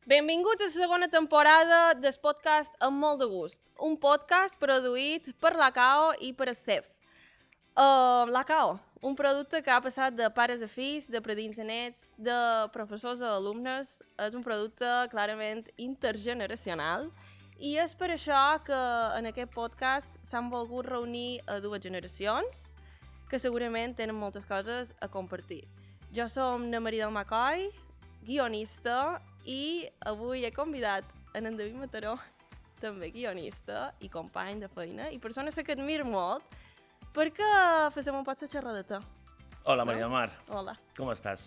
Benvinguts a la segona temporada del podcast Amb molt de gust, un podcast produït per l'ACAO i per el CEF. L'ACAO, un producte que ha passat de pares a fills, de predins a nets, de professors a alumnes, és un producte clarament intergeneracional i és per això que en aquest podcast s'han volgut reunir a dues generacions que segurament tenen moltes coses a compartir. Jo som na Maria del Macoy, guionista, i avui he convidat en David Mataró, també guionista i company de feina, i persona que admiro molt, perquè fem un pot la xerradeta. Hola, Maria del Mar. Hola. Com estàs?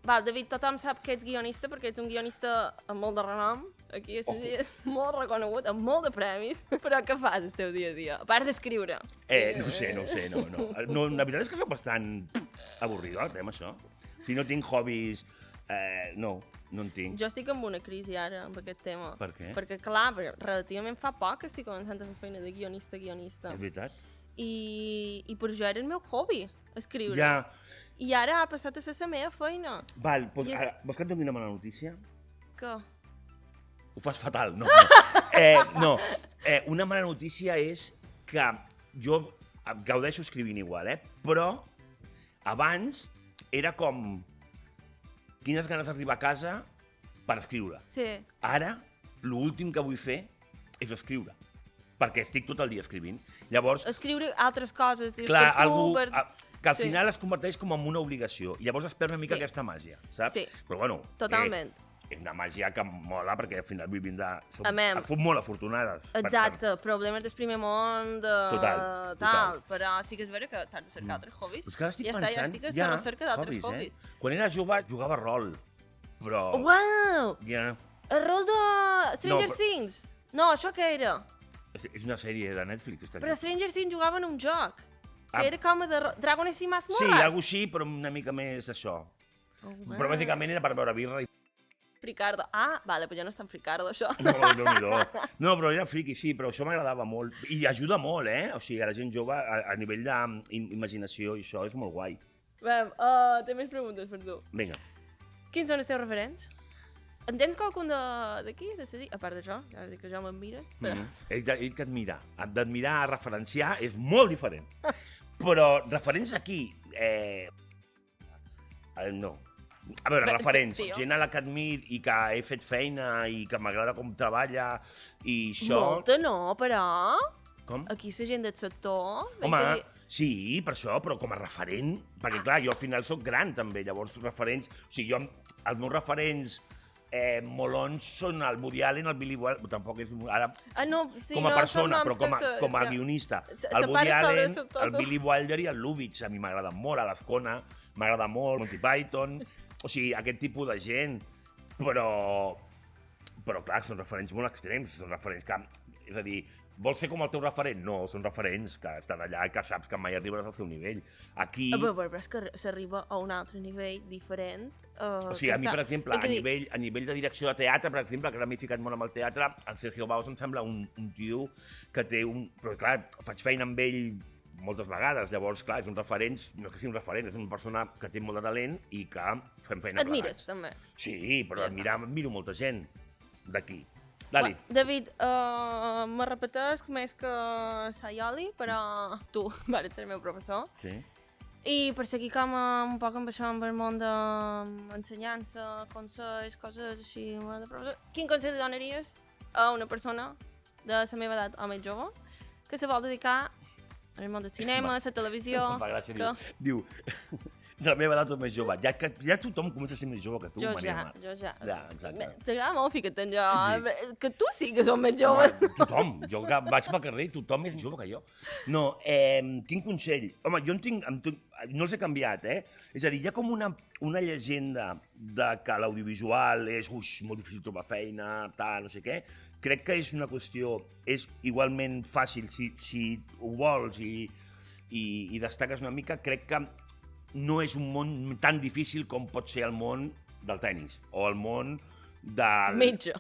Val, David, tothom sap que ets guionista perquè ets un guionista amb molt de renom, aquí és molt reconegut, amb molt de premis, però què fas el teu dia a dia? A part d'escriure. No ho sé, no. La veritat és que soc bastant avorridot, amb això. Si no tinc hobbies, no en tinc. Jo estic amb una crisi ara, amb aquest tema. Per què? Perquè, clar, relativament fa poc que estic començant a fer feina de guionista. És veritat? I per jo era el meu hobby, escriure. Ja. I ara ha passat a ser la meva feina. Val, doncs ara, vols que et doni una mala notícia? Què? Ho fas fatal, no. Una mala notícia és que jo gaudeixo escrivint igual, però abans era com quines ganes d'arribar a casa per escriure. Sí. Ara, l'últim que vull fer és escriure, perquè estic tot el dia escrivint. Llavors, Escriure altres coses, dius, clar, per tu, que al final es converteix com en una obligació. I llavors es perd una mica aquesta màgia, saps? Sí. Però bueno, Totalment. És una màgia que mola perquè al final vivim de... Amem. Som molt afortunades. Exacte, problemes del primer món, de... Total. Però sí que és vera que t'has de cercar altres hobbies. Però és que ara estic ja pensant... Ja estic a la recerca d'altres hobbies. Quan era jove jugava a rol, però... Uau! Ja... El rol de Stranger Things. No, això què era? És una sèrie de Netflix. Però Stranger Things jugava en un joc. Que era com de Dragones i Mazmorras. Sí, alguna així, però una mica més això. Però bàsicament era per veure birra i... Fricardo. Ah, vale, però ja no és tan Fricardo, això. No, però era friqui, sí, però això m'agradava molt. I ajuda molt, O sigui, a la gent jove, a nivell d'imaginació i això, és molt guai. Bé, té més preguntes per tu. Vinga. Quins són els teus referents? En tens qualcun d'aquí, de Cesí? A part d'això, ja dic que jo m'admira. He dit que admirar. D'admirar a referenciar és molt diferent. Però referents aquí... No. A veure, referents, gent a la que admir i que he fet feina i que m'agrada com treballa i això... Molta no, però... Com? Aquí la gent del sector... Home, sí, per això, però com a referent, perquè clar, jo al final sóc gran també, llavors referents... O sigui, jo, els meus referents molons són el Woody Allen, el Billy Wilder, tampoc és ara com a persona, però com a guionista. El Woody Allen, el Billy Wilder i el Lubitsch, a mi m'agrada molt, a l'Azcona, m'agrada molt, Monty Python, o sigui, aquest tipus de gent, però clar, són referents molt extrems, són referents que, és a dir, vols ser com el teu referent? No, són referents que estan allà i que saps que mai arribaràs al seu nivell. Aquí... Però és que s'arriba a un altre nivell diferent. O sigui, a mi, per exemple, a nivell de direcció de teatre, per exemple, que ara m'he ficat molt amb el teatre, el Sergio Baus em sembla un tio que té un... Però clar, faig feina amb ell moltes vegades, llavors, clar, és un referent, no és que sigui un referent, és una persona que té molt de talent i que fem feina plegats. Admires, també. Sí, però admiro molta gent d'aquí. Dali. David, me repeteix més que Sayoli, però tu vas ser el meu professor. Sí. I per seguir com un poc amb això, amb el món d'ensenyança, consells, coses així, de professor, quin consell li donaries a una persona de la meva edat o més jove que se vol dedicar en el món del cinema, la televisió... Em fa gràcia, diu, de la meva edat o més jove. Ja tothom comença a ser més jove que tu, Maria Mar. Jo ja. Ja, exacte. T'agrada molt ficar-te en jo, que tu sí que som més joves. Tothom, jo que vaig pel carrer, tothom és més jove que jo. No, quin consell? Home, jo en tinc, no els he canviat, És a dir, hi ha com una llegenda de que l'audiovisual és molt difícil trobar feina, tal, no sé què. Crec que és una qüestió, és igualment fàcil si ho vols i destaques una mica. Crec que no és un món tan difícil com pot ser el món del tennis o el món del... Metge.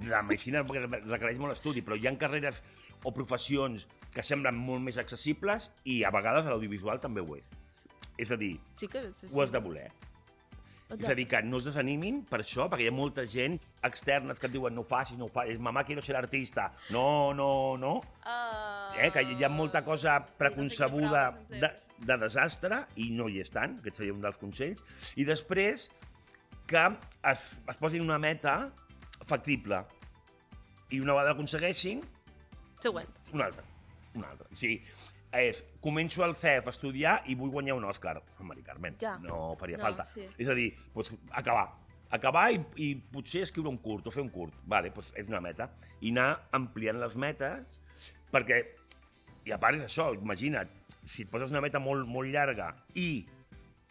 La medicina requereix molt estudi, però hi ha carreres o professions que semblen molt més accessibles i a vegades l'audiovisual també ho és. És a dir, ho has de voler. És a dir, que no es desanimin per això, perquè hi ha molta gent externa que et diuen no ho facis, no ho facis, mamà quiero ser artista. No. Que hi ha molta cosa preconcebuda de desastre i no hi és tant, aquest seria un dels consells. I després que es posin una meta factible i una vegada l'aconsegueixin, següent. Una altra. O sigui, començo al CEF a estudiar i vull guanyar un Òscar. Mari Carmen, no faria falta. Sí. És a dir, acabar i potser escriure un curt o fer un curt. Vale, és una meta. I anar ampliant les metes, perquè, i a part és això, imagina't, si et poses una meta molt, molt llarga i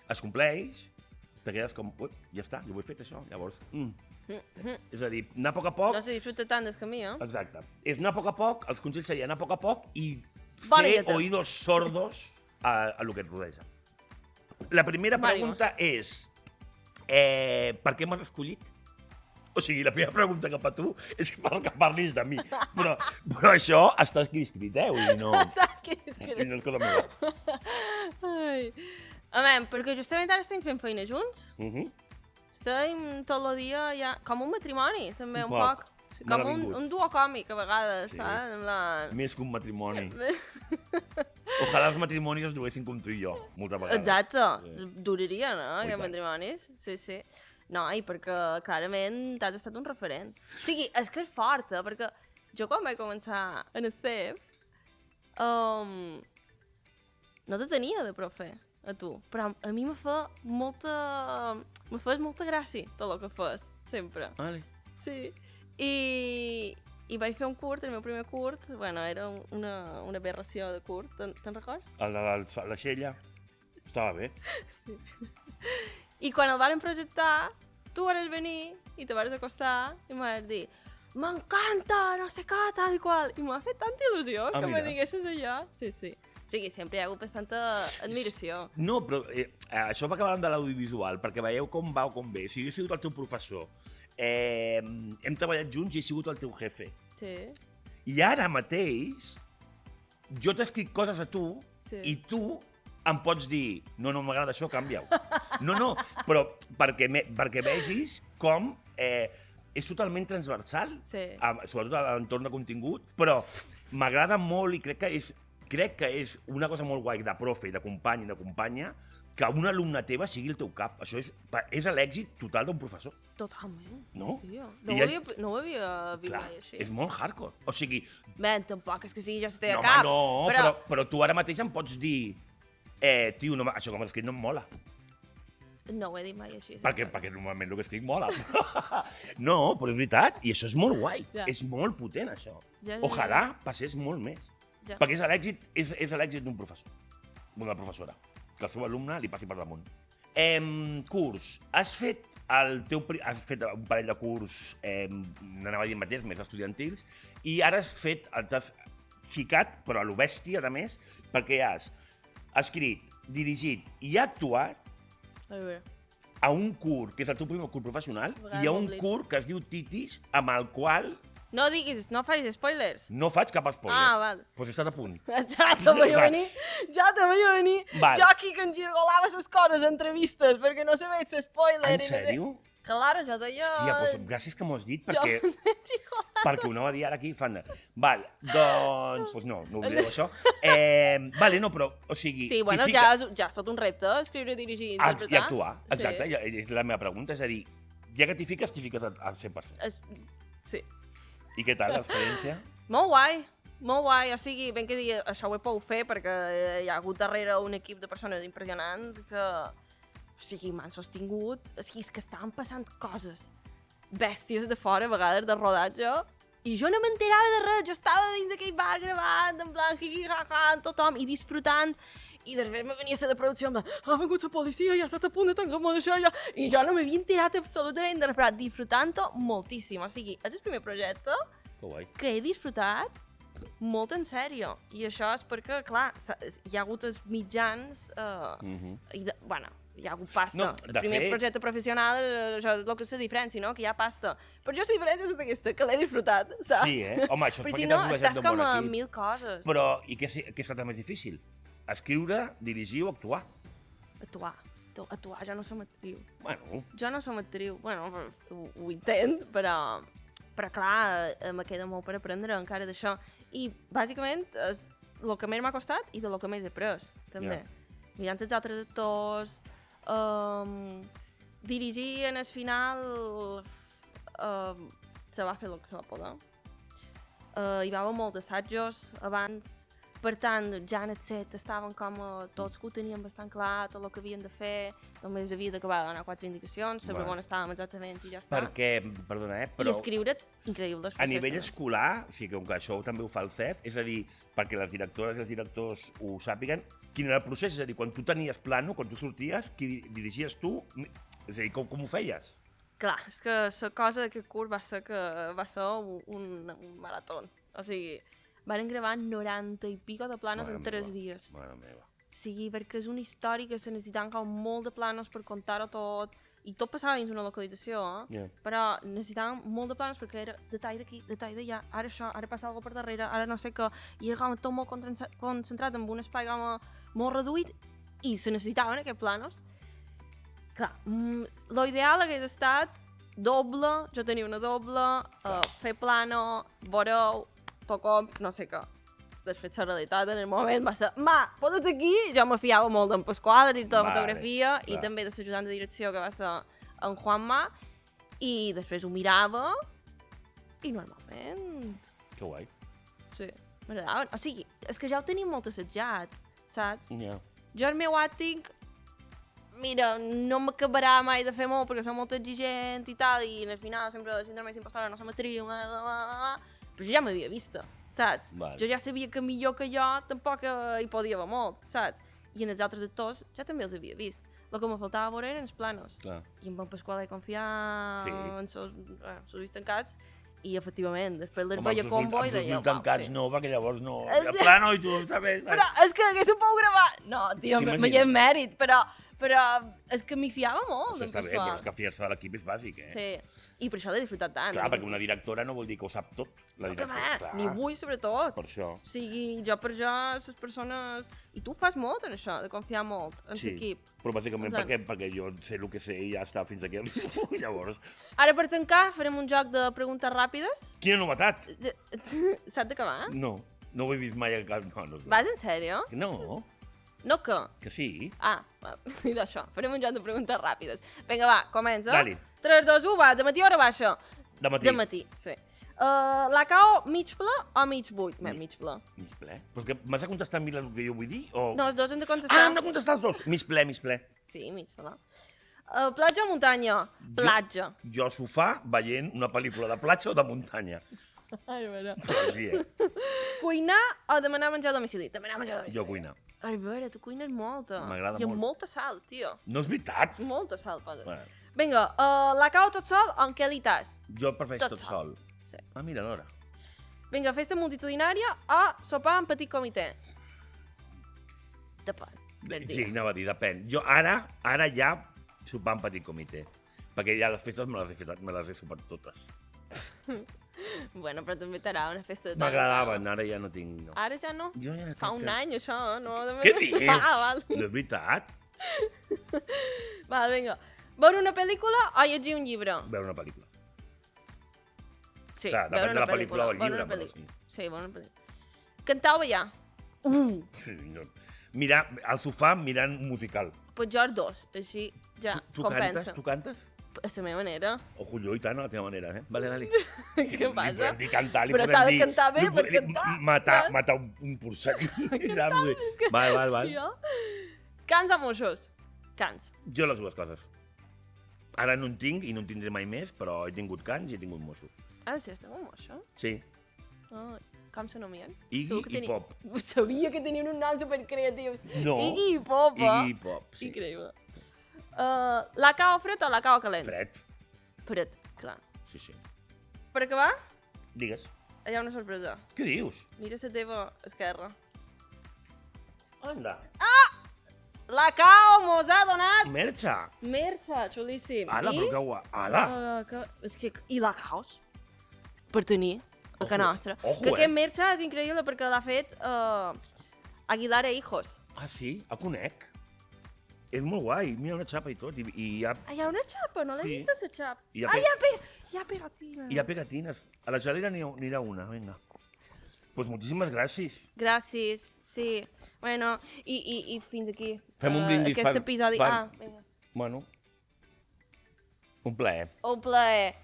es compleix, te quedes com, ja està, jo ho he fet això, llavors... És a dir, anar a poc a poc... No se disfruta tant del camí, eh? Exacte. És anar a poc a poc, els consells serien anar a poc a poc i fer oïdos sordos a lo que et rodeja. La primera pregunta és per què m'has escollit? O sigui, la primera pregunta cap a tu és que parlis de mi. Però això està escrit, Vull dir, no... Està escrit. No és cosa meva. Ai. A veure, perquè justament ara estem fent feina junts. Estem tot el dia ja... Com un matrimoni, també, un poc. Com un duo còmic, a vegades, saps? Més que un matrimoni. Ojalà els matrimonis es duguessin com tu i jo, moltes vegades. Exacte. Durarien, aquests matrimonis. Sí. No, i perquè clarament t'has estat un referent. O sigui, és que és fort, perquè jo quan vaig començar en el CEF, no te tenia de profe, a tu, però a mi me fa molta gràcia tot el que fas, sempre. Vale. Sí. I vaig fer un curt, el meu primer curt, bueno, era una aberració de curt, te'n records? El de la Xella, estava bé. Sí. I quan el varen projectar, tu vares venir i te vares acostar i m'has dir m'encanta, no sé què, tal i qual. I m'ha fet tanta il·lusió que me diguessis allò. Sí. O sigui, sempre hi ha hagut bastanta admiració. No, però això va acabar de l'audiovisual, perquè veieu com va o com ve. Si jo he sigut el teu professor, hem treballat junts i he sigut el teu jefe. Sí. I ara mateix, jo t'he escrit coses a tu i tu em pots dir, no m'agrada això, canvia-ho. No, però perquè vegis com és totalment transversal, sobretot a l'entorn de contingut, però m'agrada molt i crec que és una cosa molt guai de profe i de company i de companya que una alumna teva sigui el teu cap. Això és l'èxit total d'un professor. Totalment. No? Tio, no ho havia vist mai així. És molt hardcore. O sigui... Ben, tampoc és que sigui jo si té a cap. No, però tu ara mateix em pots dir tio, això com has escrit no em mola. No ho he dit mai així. Perquè normalment el que escric mola. No, però és veritat, i això és molt guai. És molt potent, això. Ojalà passés molt més. Perquè és l'èxit d'un professor, d'una professora, que el seu alumne li passi per damunt. Curs. Has fet un parell de curs, n'anava a dir mateix, més estudiantils, i ara t'has ficat, però a lo bèstia, a més, perquè has escrit, dirigit i actuat a un curt, que és el teu primer curt professional, i a un curt que es diu Titis, amb el qual... No diguis, no facis spoilers. No faig cap spoiler. Ah, val. Doncs he estat a punt. Ja te veia venir. Jo aquí que engirgolava les coses, entrevistes, perquè no sabia si spoiler. En sèrio? Claro, jo deia... Hòstia, doncs gràcies que m'ho has dit, perquè ho anava a dir ara aquí, fan de... Val, doncs no oblideu això. Vale, no, però, o sigui... Sí, bueno, ja és tot un repte, escriure, dirigir, interpretar. I actuar, exacte, és la meva pregunta, és a dir, ja que t'hi fiques al 100%. Sí. I què tal, l'experiència? Molt guai, o sigui, ben que digui, això ho he pogut fer perquè hi ha hagut darrere un equip de persones impressionant que, o sigui, m'han sostingut, o sigui, és que estaven passant coses bèsties de fora, a vegades, de rodatge, i jo no m'enterava de res, jo estava dins d'aquell bar gravant, en blanc, hi-hi-ha-ha, amb tothom, i disfrutant, i després me venia la de producció amb ha vengut la policia, ja ha estat a punt de tancar-me d'això, i jo no m'havia enterat absolutament de res, però disfrutant-ho moltíssim. O sigui, és el primer projecte que he disfrutat molt en sèrio. I això és perquè, clar, hi ha hagut els mitjans, bueno, hi ha hagut pasta. El primer projecte professional, això és el que és la diferència, no? Que hi ha pasta. Però jo la diferència és aquesta, que l'he disfrutat, saps? Sí, Home, això és perquè t'has rodejat d'un bon equip. Però si no, estàs com a 1000 coses. Però, i què ha estat més difícil? Escriure, dirigir o actuar? Actuar. Actuar, jo no som actriu. Bueno, Jo no som actriu. Bueno, ho intent, però clar, me queda molt per aprendre encara d'això. I, bàsicament, és el que més m'ha costat i de lo que més he après, també. Mirant els altres actors, dirigir en el final se va fer el que se va poder. Hi va haver molts assajos abans, per tant, ja en el set estaven com tots que ho tenien bastant clar, tot el que havien de fer, només havia d'acabar de donar 4 indicacions, saber on estàvem exactament i ja està. perquè, perdona, però... I escriure, increïble. A nivell escolar, o sigui, com que això també ho fa el CEF, és a dir, perquè les directores i els directors ho sàpiguen, quin era el procés? És a dir, quan tu tenies plano, quan tu sorties, qui dirigies tu? És a dir, com ho feies? Clar, és que la cosa d'aquest curs va ser un marató. O sigui, van gravar 90 i pico de planos en 3 dies. Mare meva. O sigui, perquè és una història que se necessitaven com molt de planos per contar-ho tot, i tot passava dins una localització, però necessitaven molt de planos perquè era detall d'aquí, detall d'allà, ara això, ara passa alguna per darrere, ara no sé què, i era com tot molt concentrat en un espai com molt reduït, i se necessitaven aquests planos. Clar, lo ideal hagués estat doble, jo tenia una doble, fer plano, voreu, tocom, no sé què. Després la realitat en el moment va ser posa't aquí, jo me fiava molt d'en Pasqual, el director de fotografia, i també de l'ajudant de direcció que va ser en Juanma, i després ho mirava, i normalment... Que guai. Sí, m'agradaven. O sigui, és que ja ho tenia molt assajat, saps? Ja. Jo el meu acting, mira, no m'acabarà mai de fer molt perquè soc molt exigent i tal, i al final sempre la síndrome d'impostora no som actriu, però jo ja m'havia vista, saps? Vale. Jo ja sabia que millor que jo tampoc hi podia haver molt, saps? I en els altres actors ja també els havia vist. El que me faltava veure eren els planos. Clar. I en Pasqual he confiat en els ulls tancats, i efectivament, després les veia combo i deia, els tancats no, perquè llavors no... Ja plano i tu està bé. Però és que haguéssim pogut gravar... No, tio, me hi ha mèrit, però és que m'hi fiava molt, Això en està bé, Pasqual. però és que fiar-se de l'equip és bàsic, Sí, i per això l'he disfrutat tant. Clar, perquè una directora no vol dir que ho sap tot. La directora, Ni vull, sobretot. Per això. O sigui, jo per jo, les persones... I tu fas molt en això, de confiar molt en l'equip. Però bàsicament perquè jo sé el que sé i ja està fins aquí a l'estiu, llavors... Ara, per tancar, farem un joc de preguntes ràpides. Quina novetat? S'ha d'acabar? No ho he vist mai a cap... No. Vas en sèrio? No, No que? que sí. Val. I d'això, farem un joc de preguntes ràpides. Vinga, va, comença. Dale. 3, 2, 1, va, de matí o hora baixa? De matí. De matí, sí. La cao mig ple o mig buit? Mig ple. Mig ple? Però que m'has de contestar a mi el que jo vull dir? O... No, els dos hem de contestar. hem de contestar els dos. Mig ple, mig ple. Sí, mig ple. Platja o muntanya? Platja. Jo al sofà veient una pel·lícula de platja o de muntanya. Ai, veure. Però sí, Cuinar o demanar menjar a domicili? Demanar menjar a domicili. Jo cuinar. Ai, veure, tu cuines molta. M'agrada I amb molt. molta sal, tio. No és veritat. Molta sal, poses. Bueno, Vinga, la cau tot sol o en què li tas? jo prefereixo Tot tot sol. Sí. Ah, mira, l'hora. Vinga, festa multitudinària o sopar en petit comitè? Depèn. del Sí, dia. anava a dir, depèn. Jo ara ja sopar en petit comitè. Perquè ja les festes me les he sopat totes. Bueno, però també t'agrada una festa de M'agradaven, ara ja no tinc... No. Ara ja no? Jo ja Fa un any, això, no? Què dius? Val. No és veritat? Val, vinga. Veure una pel·lícula o llegir un llibre? Veure una pel·lícula. Sí, Clar, veure depèn de una la pel·lícula o el veure llibre, una però pel·lícula. sí. Sí, veure una pel·lícula. Cantar o ballar? Sí, no. Mirar al sofà mirant un musical. Pues jo els dos, així ja Tu compensa. cantes? Tu cantes? A la meva manera. Ojo, jo i tant, a la teva manera, eh? Vale, dale. Què passa? Li podem dir cantar, li Però podem s'ha de dir... cantar bé li per podem- cantar. Matar un porcell, saps? Val. Jo? Cans o moixos? Cans. Jo les dues coses. Ara no en tinc i no en tindré mai més, però he tingut cans i he tingut mosso. Ah, sí, esteu un moixo? Sí. Oh, com se nomien? Iggy Segur que i Pop. Sabia que tenien un nom supercreatius. No. Iggy i Pop, Iggy i Pop, sí. Increïble. La cau fred o la cau calent? Fred. Fred, clar. Sí. Per acabar, Digues. hi ha una sorpresa. Què dius? Mira la teva esquerra. Anda. La cau mos ha donat Merxa. merxa, xulíssim. Ala, però que guai. Ala. És que... I la caus? Per tenir a casa nostra. Ojo, Que aquest merxa és increïble perquè l'ha fet Aguilar e Hijos. Ah, sí? El conec? És molt guai, mira una xapa i tot, i hi ha, Hi ha una xapa, no l'he Sí. vist, esa xapa. Hi ha Hi ha pegatina. hi ha pegatines. A la gelera n'hi ha una, vinga. Pues moltíssimes gràcies. Gràcies, sí. Bueno, i fins aquí. Fem un brindis Aquest episodi. Vinga. Bueno, un plaer. Un plaer.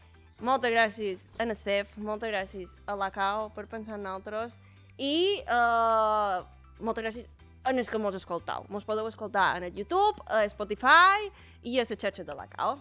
Moltes gràcies a Nacef, moltes gràcies a la Cao per pensar en nosaltres i moltes gràcies a els que mos escoltau. Mos podeu escoltar en el YouTube, a Spotify i a la xarxa de la Cao.